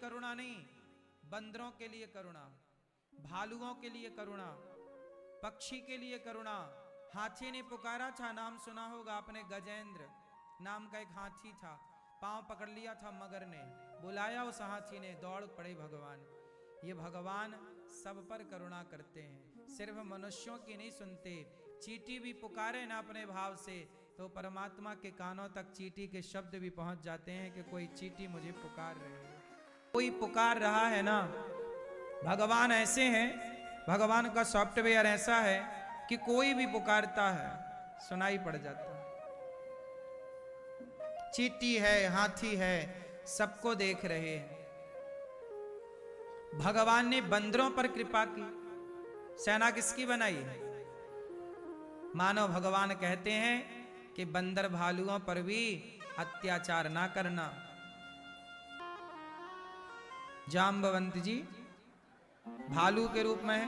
करुणा नहीं, बंदरों के लिए करुणा, भालुओं के लिए करुणा, पक्षी के लिए करुणा। हाथी ने पुकारा था, नाम सुना होगा आपने, गजेंद्र नाम का एक हाथी था, पांव पकड़ लिया था मगर ने, बुलाया उस हाथी ने, दौड़ पड़े भगवान। ये भगवान सब पर करुणा करते हैं, सिर्फ मनुष्यों की नहीं सुनते। चींटी भी पुकारे ना अपने भाव से तो परमात्मा के कानों तक चींटी के शब्द भी पहुंच जाते हैं कि कोई चींटी मुझे पुकार रही है, कोई पुकार रहा है ना। भगवान ऐसे हैं, भगवान का सॉफ्टवेयर ऐसा है कि कोई भी पुकारता है सुनाई पड़ जाता है। चींटी है, हाथी है, सबको देख रहे हैं। भगवान ने बंदरों पर कृपा की, सेना किसकी बनाई है? मानो भगवान कहते हैं कि बंदर भालुओं पर भी अत्याचार ना करना। जाम्बवंत जी भालू के रूप में है,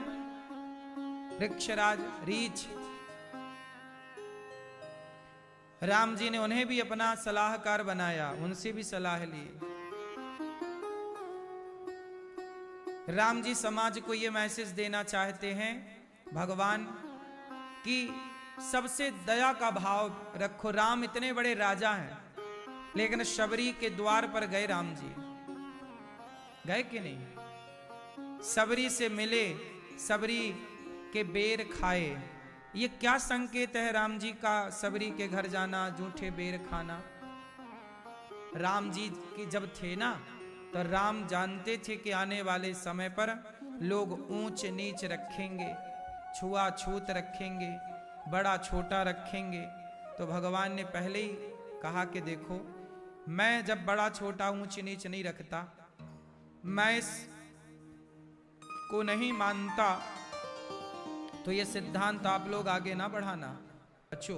वृक्षराज रीछ, राम जी ने उन्हें भी अपना सलाहकार बनाया, उनसे भी सलाह ली। राम जी समाज को यह मैसेज देना चाहते हैं भगवान कि सबसे दया का भाव रखो। राम इतने बड़े राजा हैं, लेकिन शबरी के द्वार पर गए राम जी, गए कि नहीं? सबरी से मिले, सबरी के बेर खाए। ये क्या संकेत है राम जी का सबरी के घर जाना, जूठे बेर खाना? राम जी के जब थे ना, तो राम जानते थे कि आने वाले समय पर लोग ऊंच नीच रखेंगे, छुआछूत रखेंगे, बड़ा छोटा रखेंगे। तो भगवान ने पहले ही कहा कि देखो, मैं जब बड़ा छोटा ऊंच नीच नहीं रखता, मैं इस को नहीं मानता, तो ये सिद्धांत आप लोग आगे ना बढ़ाना। अच्छो,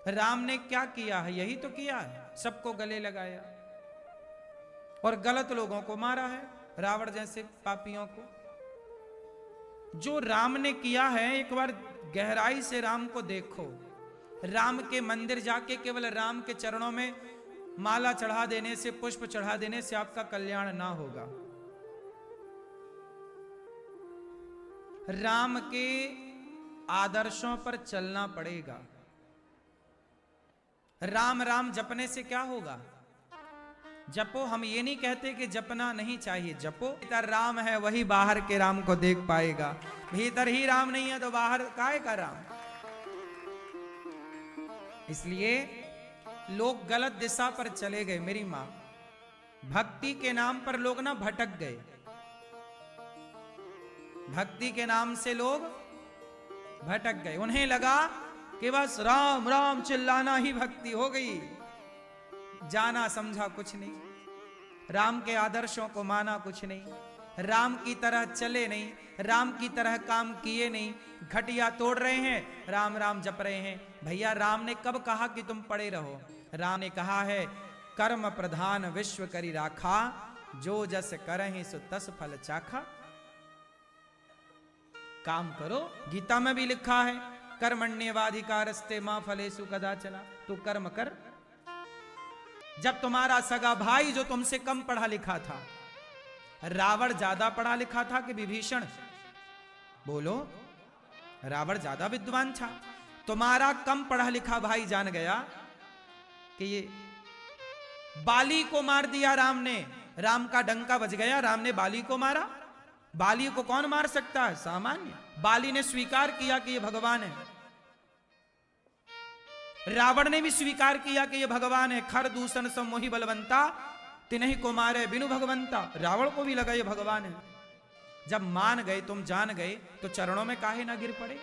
राम ने क्या किया है? यही तो किया है, सबको गले लगाया और गलत लोगों को मारा है, रावण जैसे पापियों को। जो राम ने किया है, एक बार गहराई से राम को देखो। राम के मंदिर जाके केवल राम के चरणों में माला चढ़ा देने से, पुष्प चढ़ा देने से आपका कल्याण ना होगा। राम के आदर्शों पर चलना पड़ेगा। राम राम जपने से क्या होगा? जपो, हम ये नहीं कहते कि जपना नहीं चाहिए, जपो। भीतर राम है वही बाहर के राम को देख पाएगा, भीतर ही राम नहीं है तो बाहर काहे का राम? इसलिए लोग गलत दिशा पर चले गए। मेरी मां, भक्ति के नाम पर लोग ना भटक गए, भक्ति के नाम से लोग भटक गए। उन्हें लगा कि बस राम राम चिल्लाना ही भक्ति हो गई, जाना समझा कुछ नहीं, राम के आदर्शों को माना कुछ नहीं, राम की तरह चले नहीं, राम की तरह काम किए नहीं, घटिया तोड़ रहे हैं, राम राम जप रहे हैं। भैया, राम ने कब कहा कि तुम पड़े रहो? राम ने कहा है, कर्म प्रधान विश्व करी राखा, जो जस करहि सो तस फल चाखा। काम करो, गीता में भी लिखा है, कर्मण्येवाधिकारस्ते मां फलेषु कदाचन। तू कर्म कर। जब तुम्हारा सगा भाई जो तुमसे कम पढ़ा लिखा था, रावण ज्यादा पढ़ा लिखा था कि विभीषण? बोलो, रावण ज्यादा विद्वान था। तुम्हारा कम पढ़ा लिखा भाई जान गया कि ये बाली को मार दिया राम ने, राम का डंका बज गया, राम ने बाली को मारा। बाली को कौन मार सकता है? सामान्य। बाली ने स्वीकार किया कि ये भगवान है, रावण ने भी स्वीकार किया कि ये भगवान है। खर दूषण सब मोहि बलवंता, तिन्हीं को मारे बिनु भगवंता। रावण को भी लगा ये भगवान है। जब मान गए, तुम जान गए, तो चरणों में काहे ना गिर पड़े?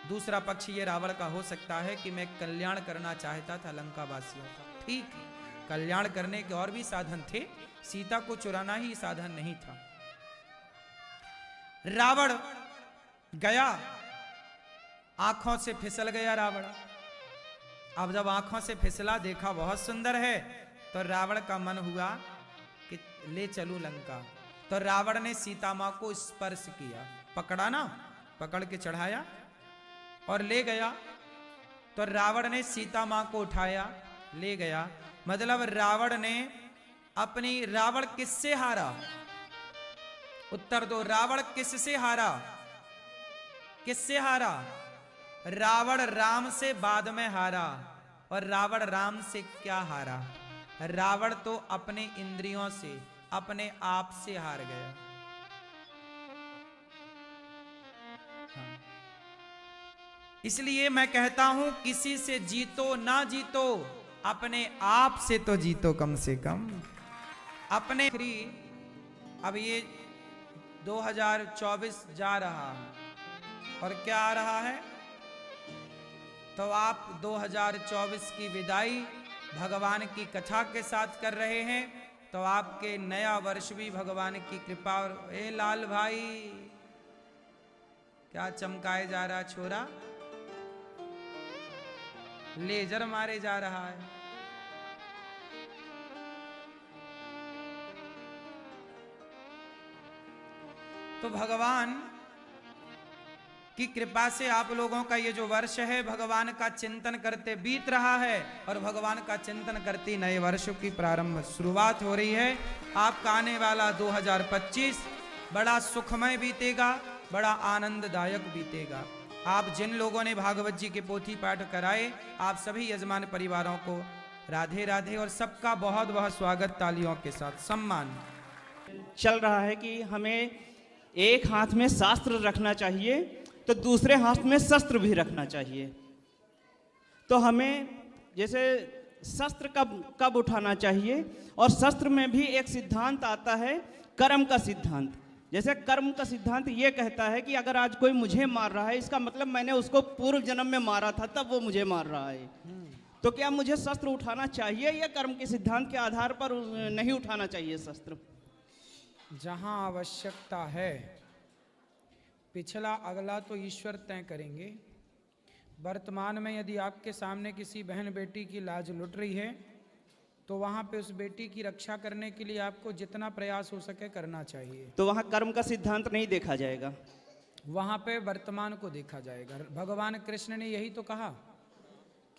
दूसरा पक्ष ये रावण का हो सकता है कि मैं कल्याण करना चाहता था लंका वासियों का। ठीक है, कल्याण करने के और भी साधन थे, सीता को चुराना ही साधन नहीं था। रावण गया, आंखों से फिसल गया रावण। अब जब आंखों से फिसला, देखा बहुत सुंदर है, तो रावण का मन हुआ कि ले चलूं लंका। तो रावण ने सीता मां को स्पर्श किया, पकड़ा ना, पकड़ के चढ़ाया और ले गया। तो रावण ने सीता मां को उठाया, ले गया। मतलब रावण ने अपनी रावण किससे हारा? उत्तर दो, रावण किससे हारा? किससे हारा? रावण राम से बाद में हारा। और रावण राम से क्या हारा? रावण तो अपने इंद्रियों से, अपने आप से हार गया। हाँ। इसलिए मैं कहता हूं, किसी से जीतो ना जीतो, अपने आप से तो जीतो कम से कम। अपने अब ये 2024 जा रहा है और क्या आ रहा है? तो आप 2024 की विदाई भगवान की कथा के साथ कर रहे हैं, तो आपके नया वर्ष भी भगवान की कृपा। और ए लाल भाई, क्या चमकाए जा रहा छोरा? लेजर मारे जा रहा है। तो भगवान की कृपा से आप लोगों का ये जो वर्ष है, भगवान का चिंतन करते बीत रहा है, और भगवान का चिंतन करती नए वर्ष की प्रारंभ शुरुआत हो रही है। आपका आने वाला 2025 बड़ा सुखमय बीतेगा, बड़ा आनंददायक बीतेगा। आप जिन लोगों ने भागवत जी के पोथी पाठ कराए, आप सभी यजमान परिवारों को राधे राधे, और सबका बहुत बहुत स्वागत तालियों के साथ, सम्मान। चल रहा है कि हमें एक हाथ में शास्त्र रखना चाहिए तो दूसरे हाथ में शस्त्र भी रखना चाहिए। तो हमें जैसे शस्त्र कब उठाना चाहिए, और शस्त्र में भी एक सिद्धांत आता है, कर्म का सिद्धांत। जैसे कर्म का सिद्धांत ये कहता है कि अगर आज कोई मुझे मार रहा है, इसका मतलब मैंने उसको पूर्व जन्म में मारा था, तब वो मुझे मार रहा है। तो क्या मुझे शस्त्र उठाना चाहिए, या कर्म के सिद्धांत के आधार पर नहीं उठाना चाहिए शस्त्र? जहाँ आवश्यकता है, पिछला अगला तो ईश्वर तय करेंगे। वर्तमान में यदि आपके सामने किसी बहन बेटी की लाज लुट रही है, तो वहाँ पे उस बेटी की रक्षा करने के लिए आपको जितना प्रयास हो सके करना चाहिए। तो वहाँ कर्म का सिद्धांत नहीं देखा जाएगा, वहाँ पे वर्तमान को देखा जाएगा। भगवान कृष्ण ने यही तो कहा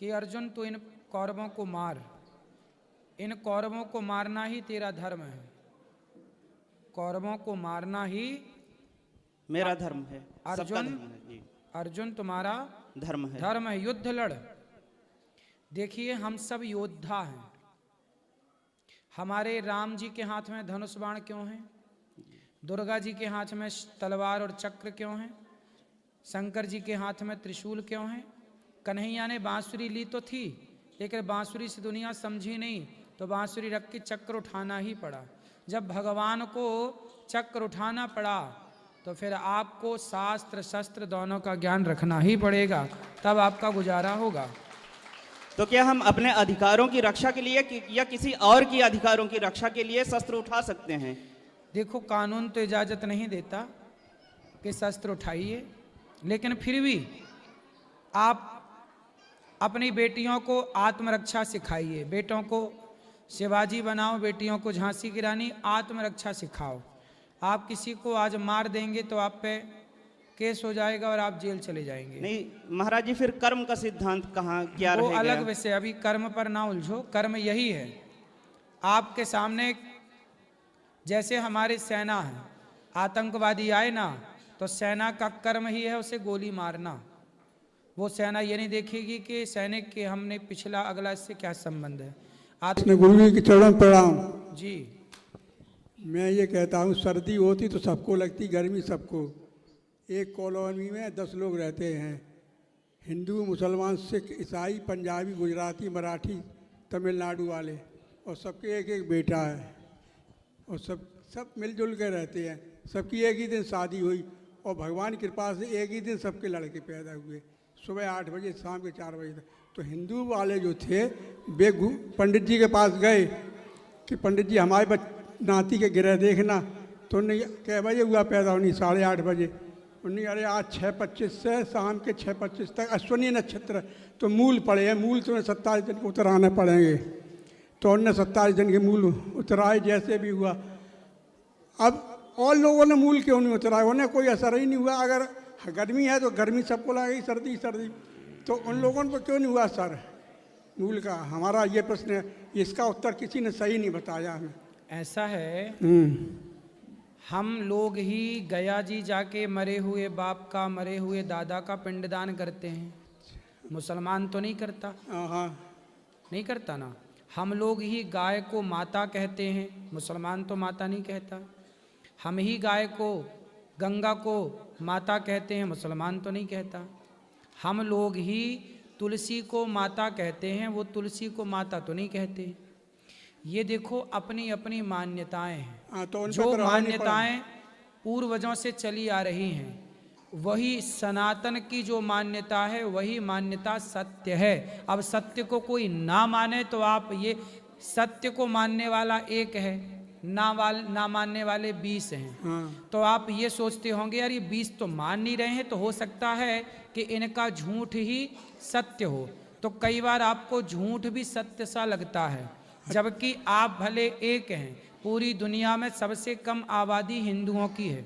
कि अर्जुन तू इन कौरवों को मार, इन कौरवों को मारना ही तेरा धर्म है, कौरवों को मारना ही मेरा धर्म है। अर्जुन तुम्हारा धर्म है, धर्म है, युद्ध लड़। देखिए, हम सब योद्धा हैं। हमारे राम जी के हाथ में धनुष बाण क्यों है? दुर्गा जी के हाथ में तलवार और चक्र क्यों है? शंकर जी के हाथ में त्रिशूल क्यों है? कन्हैया ने बांसुरी ली तो थी, लेकिन बांसुरी से दुनिया समझी नहीं, तो बांसुरी रख के चक्र उठाना ही पड़ा। जब भगवान को चक्र उठाना पड़ा, तो फिर आपको शास्त्र शस्त्र दोनों का ज्ञान रखना ही पड़ेगा, तब आपका गुजारा होगा। तो क्या हम अपने अधिकारों की रक्षा के लिए या किसी और की अधिकारों की रक्षा के लिए शस्त्र उठा सकते हैं? देखो, कानून तो इजाज़त नहीं देता कि शस्त्र उठाइए, लेकिन फिर भी आप अपनी बेटियों को आत्मरक्षा सिखाइए। बेटों को शिवाजी बनाओ, बेटियों को झांसी की रानी। आत्मरक्षा सिखाओ। आप किसी को आज मार देंगे तो आप पे केस हो जाएगा और आप जेल चले जाएंगे। नहीं महाराज जी, फिर कर्म का सिद्धांत कहाँ क्या रहेगा? वो अलग विषय, अभी कर्म पर ना उलझो। कर्म यही है, आपके सामने जैसे हमारी सेना है, आतंकवादी आए ना, तो सेना का कर्म ही है उसे गोली मारना। वो सेना ये नहीं देखेगी कि सैनिक के हमने पिछला अगला इससे क्या संबंध है। गुरु जी के चरण प्रणाम जी। मैं ये कहता हूँ, सर्दी होती तो सबको लगती, गर्मी सबको। एक कॉलोनी में 10 लोग रहते हैं, हिंदू, मुसलमान, सिख, ईसाई, पंजाबी, गुजराती, मराठी, तमिलनाडु वाले, और सबके एक एक बेटा है, और सब मिलजुल के रहते हैं। सबकी एक ही दिन शादी हुई, और भगवान की कृपा से एक ही दिन सबके लड़के पैदा हुए, सुबह 8 बजे शाम के 4 बजे तक। तो हिंदू वाले जो थे, वे पंडित जी के पास गए कि पंडित जी हमारे नाती के गिरह देखना। तो उन्हें कै बजे हुआ पैदा? उन्हें 8:30 बजे। उन्हें अरे आज 6:25 से शाम के 6:25 तक अश्विनी नक्षत्र, तो मूल पड़े हैं, मूल तो 27 दिन को उतराने पड़ेंगे। तो उनने 27 दिन के मूल उतराए, जैसे भी हुआ। अब और लोगों ने मूल क्यों नहीं उतराए? उन्हें कोई असर ही नहीं हुआ। अगर गर्मी है तो गर्मी सबको लगेगी, सर्दी सर्दी, तो उन लोगों पर क्यों नहीं हुआ असर मूल का? हमारा ये प्रश्न है, इसका उत्तर किसी ने सही नहीं बताया हमें। ऐसा है, हम्म, हम लोग ही गया जी जाके मरे हुए बाप का, मरे हुए दादा का पिंडदान करते हैं। मुसलमान तो नहीं करता, हाँ, नहीं करता ना। हम लोग ही गाय को माता कहते हैं, मुसलमान तो माता नहीं कहता। हम ही गाय को, गंगा को माता कहते हैं, मुसलमान तो नहीं कहता। हम लोग ही तुलसी को माता कहते हैं, वो तुलसी को माता तो नहीं कहते। ये देखो अपनी अपनी मान्यताएं हैं। हाँ, तो उन पे जो तो रहना नहीं पड़ा। मान्यताएं पूर्वजों से चली आ रही हैं, वही सनातन की जो मान्यता है वही मान्यता सत्य है। अब सत्य को कोई ना माने तो आप ये, सत्य को मानने वाला एक है, ना मानने वाले 20 हैं। हाँ, तो आप ये सोचते होंगे यार ये 20 तो मान नहीं रहे हैं, तो हो सकता है कि इनका झूठ ही सत्य हो। तो कई बार आपको झूठ भी सत्य सा लगता है, जबकि आप भले एक हैं। पूरी दुनिया में सबसे कम आबादी हिंदुओं की है,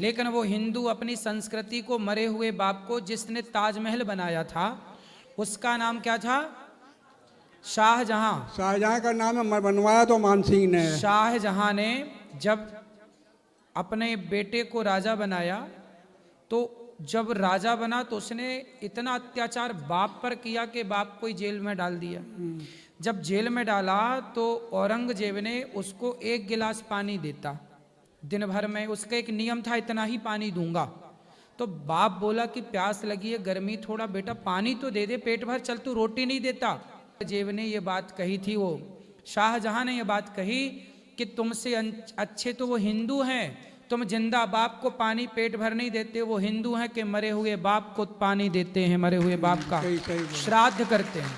लेकिन वो हिंदू अपनी संस्कृति को, मरे हुए बाप को, जिसने ताजमहल बनाया था उसका नाम क्या था? शाहजहां। शाहजहां का नाम है, बनवाया तो मान सिंह ने है। शाहजहां ने जब अपने बेटे को राजा बनाया, तो जब राजा बना तो उसने इतना अत्याचार बाप पर किया कि बाप को ही जेल में डाल दिया। जब जेल में डाला तो औरंगजेब ने उसको 1 गिलास पानी देता दिन भर में, उसका एक नियम था, इतना ही पानी दूंगा। तो बाप बोला कि प्यास लगी है, गर्मी, थोड़ा बेटा पानी तो दे दे, पेट भर, चल तू रोटी नहीं देता। जेब ने ये बात कही थी, वो शाहजहां ने ये बात कही कि तुमसे अच्छे तो वो हिंदू हैं, तुम जिंदा बाप को पानी पेट भर नहीं देते, वो हिंदू हैं कि मरे हुए बाप को पानी देते हैं, मरे हुए बाप का सही बोला। श्राद्ध करते हैं।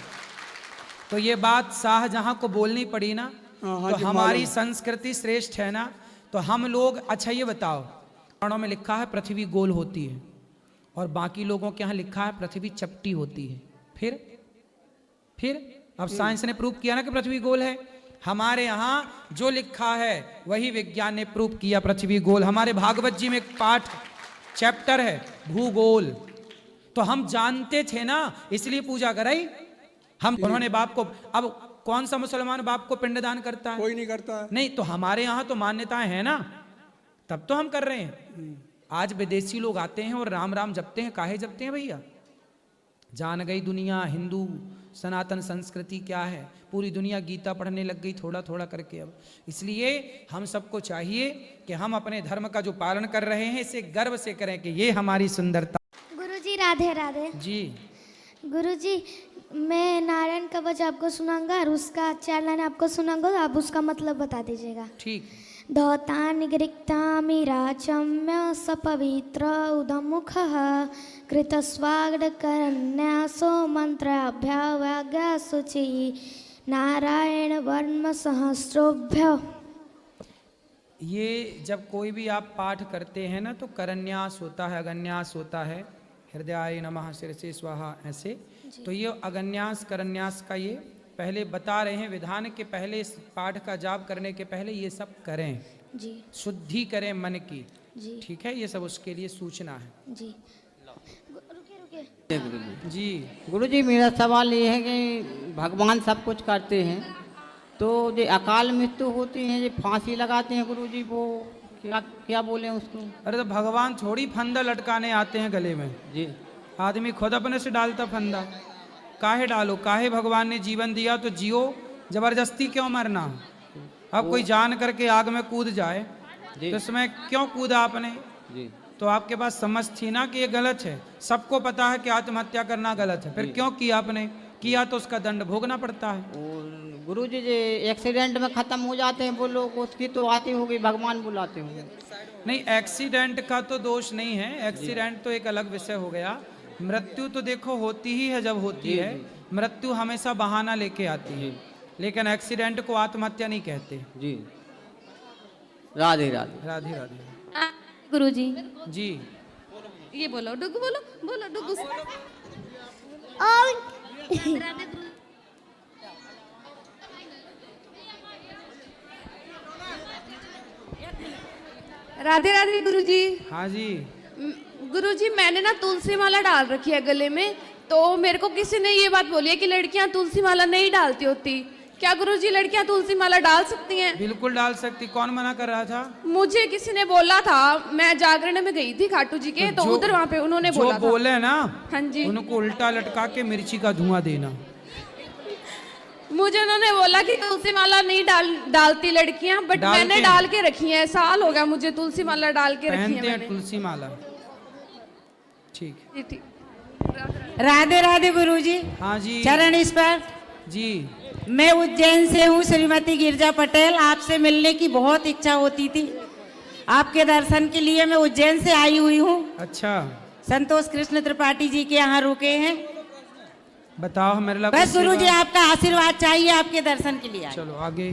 तो ये बात शाहजहां को बोलनी पड़ी ना। हाँ तो जी, हमारी मालूम। संस्कृति श्रेष्ठ है ना। तो हम लोग, अच्छा ये बताओ, पुराणों में लिखा है पृथ्वी गोल होती है, और बाकी लोगों के यहाँ लिखा है पृथ्वी चपटी होती है। फिर अब साइंस ने प्रूव किया ना कि पृथ्वी गोल है। हमारे यहाँ जो लिखा है वही विज्ञान ने प्रूव किया, पृथ्वी गोल। हमारे भागवत जी में एक पाठ, चैप्टर है भूगोल। तो हम जानते थे ना, इसलिए पूजा कराई हम। उन्होंने बाप को, अब कौन सा मुसलमान बाप को पिंडदान करता है? कोई नहीं करता है। नहीं। तो हमारे यहाँ तो मान्यताएं हैं ना, तब तो हम कर रहे हैं। आज विदेशी लोग आते हैं और राम राम जपते हैं। काहे जपते हैं भैया? जान गई दुनिया हिंदू सनातन संस्कृति क्या है, पूरी दुनिया गीता पढ़ने लग गई थोड़ा थोड़ा करके। अब इसलिए हम सबको चाहिए कि हम अपने धर्म का जो पालन कर रहे हैं इसे गर्व से करें कि ये हमारी सुंदरता। गुरुजी राधे राधे। जी गुरुजी, मैं नारायण कवच आपको सुनाऊंगा और उसका 4 लाइन आपको सुनाऊंगा, आप उसका मतलब बता दीजिएगा। ठीक। धौतानि गृक्तामिराचम्य सपवित्र उदमुखः कृतस्वागतकरन्यासो मन्त्राभ्यावाग्यासुचि नारायण वर्म सहस्रोभ्य। ये जब कोई भी आप पाठ करते हैं ना तो करन्यास होता है, अगन्यास होता है, हृदयाय नमः शिरसे स्वाहा, ऐसे। तो ये अगन्यास करन्यास का ये पहले बता रहे हैं विधान के, पहले इस पाठ का जाप करने के पहले ये सब करें, जी शुद्धि करें मन की। जी ठीक है, ये सब उसके लिए सूचना है। जी। जी गुरुजी, मेरा सवाल ये है कि भगवान सब कुछ करते हैं, तो जो अकाल मृत्यु होती है, ये फांसी लगाते हैं गुरुजी, वो क्या क्या बोले उसको? अरे तो भगवान थोड़ी फंदा लटकाने आते हैं गले में, जी आदमी खुद अपने से डालता फंदा। काहे डालो, काहे भगवान ने जीवन दिया तो जियो, जबरदस्ती क्यों मरना? अब कोई जान करके आग में कूद जाए जी तो इसमें क्यों कूदा आपने? जी तो आपके पास समझ थी ना कि ये गलत है। सबको पता है कि आत्महत्या करना गलत है, फिर क्यों किया आपने? किया तो उसका दंड भोगना पड़ता है। और गुरुजी, जो एक्सीडेंट में ख़त्म हो जाते हैं वो लोग, उसकी तो आती होगी, भगवान बुलाते होंगे। नहीं, एक्सीडेंट का तो दोष नहीं है, एक्सीडेंट तो एक अलग विषय हो गया। मृत्यु तो देखो होती ही है, जब होती है मृत्यु हमेशा बहाना लेके आती है, लेकिन एक्सीडेंट को आत्महत्या नहीं कहते। जी राधे राधे। राधे राधे। गुरुजी, जी ये बोलो, डुगू बोलो, बोलो डुगू। राधे राधे गुरुजी। हाँ जी। गुरुजी, मैंने ना तुलसी माला डाल रखी है गले में, तो मेरे को किसी ने ये बात बोली है कि लड़कियां तुलसी माला नहीं डालती होती, क्या गुरुजी लड़कियां तुलसी माला डाल सकती हैं? बिल्कुल डाल सकती। कौन मना कर रहा था? मुझे किसी ने बोला था, मैं जागरण में गई थी खाटू जी के, तो उधर वहाँ पे उन्होंने जो बोला था। बोले ना, हाँ जी, उनको उल्टा लटका के मिर्ची का धुआं देना। मुझे उन्होंने बोला कि तुलसी माला नहीं डालती लड़कियां, बट डालते मैंने हैं। डाल के रखी है। साल हो गया मुझे तुलसी माला डाल के रखी है पहनते हैं मैंने। तुलसी माला। ठीक। जी, ठीक। राधे राधे गुरुजी। हाँ जी। चरण स्पर्श। जी। मैं उज्जैन से हूँ, श्रीमती गिरजा पटेल। आपसे मिलने की बहुत इच्छा होती थी। आपके दर्शन के लिए मैं उज्जैन से आई हुई हूँ। अच्छा, संतोष कृष्ण त्रिपाठी जी के यहाँ रुके हैं। बताओ मेरे लिए। बस गुरुजी आपका आशीर्वाद चाहिए, आपके दर्शन के लिए आए। चलो आगे।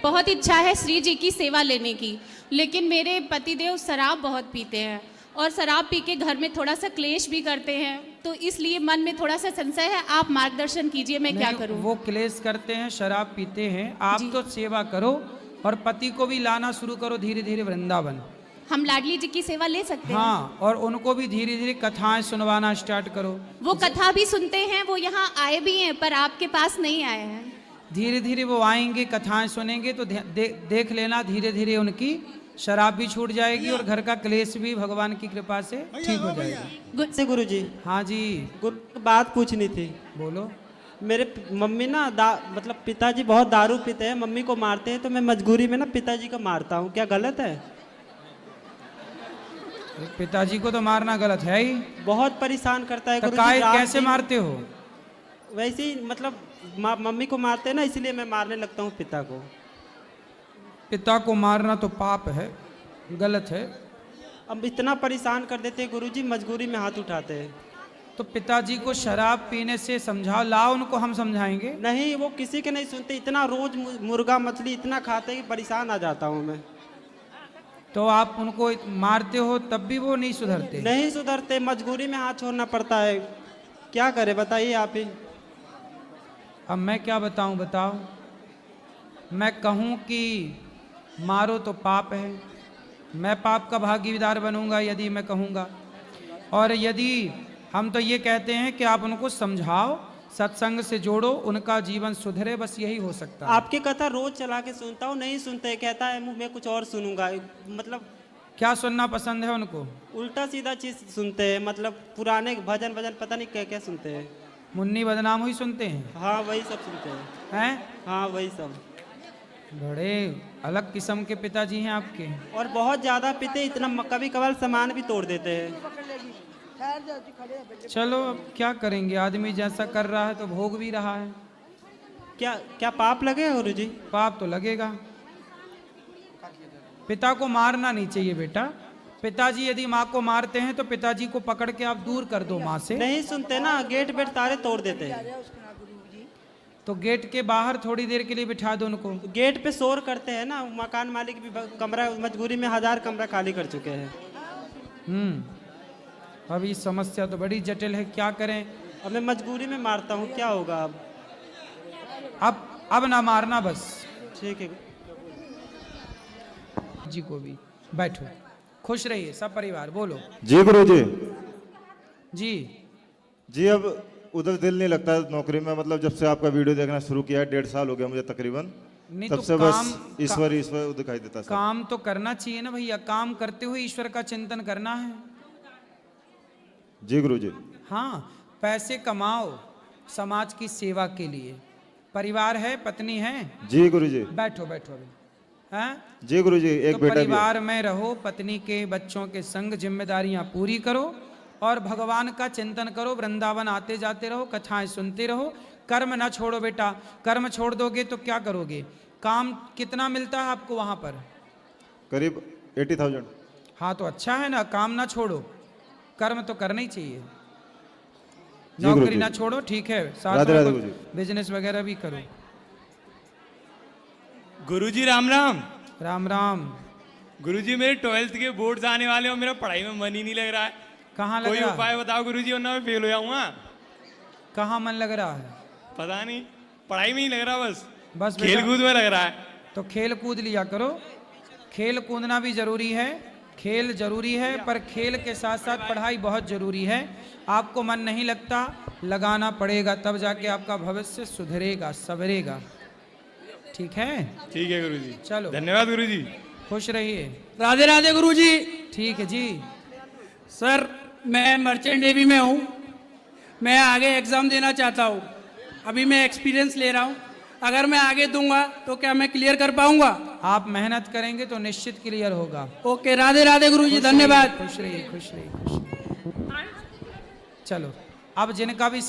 बहुत इच्छा है श्री जी की सेवा लेने की, लेकिन मेरे पतिदेव शराब बहुत पीते हैं और शराब पी के घर में थोड़ा सा क्लेश भी करते हैं, तो इसलिए मन में थोड़ा सा संशय है। आप मार्गदर्शन कीजिए, मैं क्या नहीं, करूं? वो क्लेश करते हैं, शराब पीते हैं। आप जी। तो सेवा करो और पति को भी लाना शुरू करो धीरे धीरे वृंदावन। हम लाडली जी की सेवा ले सकते हैं? हाँ, और उनको भी धीरे धीरे कथाएं सुनवाना स्टार्ट करो। वो कथा भी सुनते हैं, वो यहाँ आए भी हैं, पर आपके पास नहीं आए हैं। धीरे धीरे वो आएंगे, कथाएं सुनेंगे तो देख लेना, धीरे धीरे उनकी शराब भी छूट जाएगी और घर का क्लेश भी भगवान की कृपा से ठीक हो जाएगा। से गुरुजी, हाँ जी, बात पूछनी थी। बोलो। मेरे मम्मी ना मतलब पिताजी बहुत दारू पीते हैं, मम्मी को मारते हैं, तो मैं मजबूरी में ना पिताजी को मारता हूँ, क्या गलत है? पिताजी को तो मारना गलत है ही। बहुत परेशान करता है तो गुरुजी। कैसे मारते हो? वैसे ही मतलब मम्मी को मारते हैं ना, इसलिए मैं मारने लगता हूँ पिता को। पिता को मारना तो पाप है, गलत है। अब इतना परेशान कर देते हैं गुरुजी, मजबूरी में हाथ उठाते हैं। तो पिताजी को शराब पीने से समझाओ, लाओ उनको, हम समझाएंगे। नहीं, वो किसी के नहीं सुनते। इतना रोज मुर्गा मछली इतना खाते हैं कि परेशान आ जाता हूँ मैं। तो आप उनको मारते हो तब भी वो नहीं सुधरते? नहीं सुधरते, मजबूरी में हाथ छोड़ना पड़ता है। क्या करे बताइए आप ही। अब मैं क्या बताऊं, बताओ। मैं कहूं कि मारो तो पाप है, मैं पाप का भागीदार बनूंगा यदि मैं कहूंगा। और यदि हम तो ये कहते हैं कि आप उनको समझाओ, सत्संग से जोड़ो, उनका जीवन सुधरे, बस यही हो सकता है। आपकी कथा रोज चला के सुनता हूँ, नहीं सुनते, कहता है मुँह में कुछ और सुनूंगा। मतलब क्या सुनना पसंद है उनको? उल्टा सीधा चीज सुनते हैं, मतलब पुराने भजन पता नहीं क्या क्या सुनते हैं। मुन्नी बदनाम हुई सुनते हैं? हाँ वही सब सुनते हैं। हैं? हाँ वही सब। बड़े अलग किस्म के पिताजी हैं आपके। और बहुत ज्यादा पीते, इतना कभी कभार सामान भी तोड़ देते हैं। चलो अब क्या करेंगे, आदमी जैसा कर रहा है तो भोग भी रहा है। क्या क्या पाप लगे गुरुजी? पाप तो लगेगा। पिता को मारना नहीं चाहिए बेटा। पिताजी यदि माँ को मारते हैं तो पिताजी को पकड़ के आप दूर कर दो माँ से। नहीं सुनते ना, गेट वेट सारे तोड़ देते हैं। तो गेट के बाहर थोड़ी देर के लिए बिठा दो उनको। गेट पे शोर करते हैं ना, मकान मालिक भी कमरा, मजबूरी में 1000 कमरा खाली कर चुके हैं। अब ये समस्या तो बड़ी जटिल है, क्या करें? अब मैं मजबूरी में मारता हूँ, क्या होगा अब? अब ना मारना बस। ठीक है जी को भी बैठो, खुश रहिए सब परिवार। बोलो। जी गुरुजी। जी जी, अब उधर दिल नहीं लगता नौकरी में, मतलब जब से आपका वीडियो देखना शुरू किया है, 1.5 साल हो गया मुझे तकरीबन, तब से बस ईश्वर ईश्वर दिखाई देता है। काम तो करना चाहिए ना भैया, काम करते हुए ईश्वर का चिंतन करना है। जी गुरुजी। हाँ, पैसे कमाओ समाज की सेवा के लिए। परिवार है, पत्नी है? जी गुरुजी। बैठो बैठो अभी। हैं? जी गुरुजी, एक तो बेटा भी है। परिवार में रहो, पत्नी के बच्चों के संग जिम्मेदारियां पूरी करो और भगवान का चिंतन करो। वृंदावन आते जाते रहो, कथाएं सुनते रहो, कर्म ना छोड़ो बेटा। कर्म छोड़ दोगे तो क्या करोगे? काम कितना मिलता है आपको वहां पर? करीब 80,000। हाँ तो अच्छा है ना, काम ना छोड़ो, कर्म तो करना ही चाहिए। नौकरी ना छोड़ो, ठीक है, साथ में बिजनेस वगैरह भी करो। गुरुजी राम राम। राम राम। गुरुजी मेरे 12th के बोर्ड्स आने वाले और मेरा पढ़ाई में मन ही नहीं लग रहा है। कहाँ लग रहा है? कोई उपाय बताओ गुरुजी, वरना मैं फेल हो जाऊंगा। कहाँ मन लग रहा है? पता नहीं, पढ़ाई में ही लग रहा, बस खेल कूद में लग रहा है। तो खेल कूद लिया करो, खेल कूदना भी जरूरी है, खेल जरूरी है, पर खेल के साथ साथ पढ़ाई बहुत जरूरी है। आपको मन नहीं लगता, लगाना पड़ेगा, तब जाके आपका भविष्य सुधरेगा, संवरेगा। ठीक है? ठीक है गुरुजी। चलो, धन्यवाद गुरुजी। खुश रहिए। राधे राधे गुरुजी। ठीक है जी। सर मैं मर्चेंट नेवी में हूँ, मैं आगे एग्ज़ाम देना चाहता हूँ। अभी मैं एक्सपीरियंस ले रहा हूँ, अगर मैं आगे दूंगा तो क्या मैं क्लियर कर पाऊंगा? आप मेहनत करेंगे तो निश्चित क्लियर होगा। ओके, राधे राधे गुरुजी, धन्यवाद। खुश रहिए, खुश रहिए, खुश रहिए। चलो, अब जिनका भी